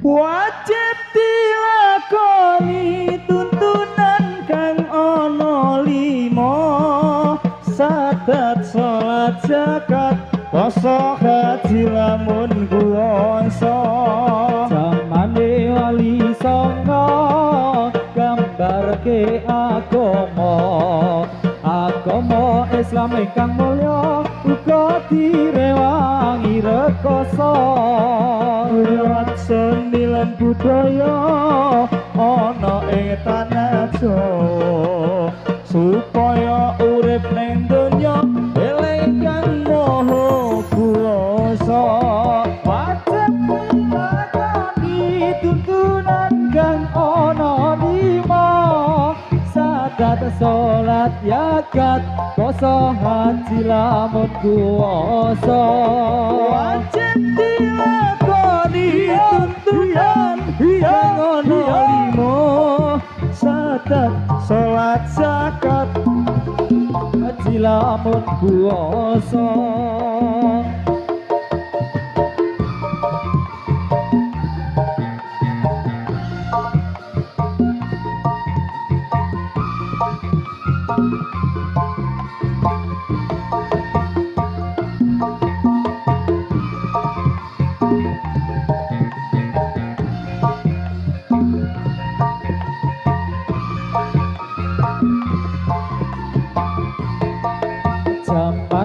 wajib dilakoni tuntunan kang ana lima sadat salat zakat poso haji lamun kuwasa jamane wali songo gambarke agama Islam ingkang mulya uga direwangi rekoso lewat seni lan budaya ana ing tanah Jawa supaya urip ning donya eling kang maha kuwasa wajib dilakoni tuntunan kang ana lima sadat salat zakat poso haji lamun kuwasa wajib dilakoni tuntunan kang ana lima sadat salat zakat haji lamun kuwasa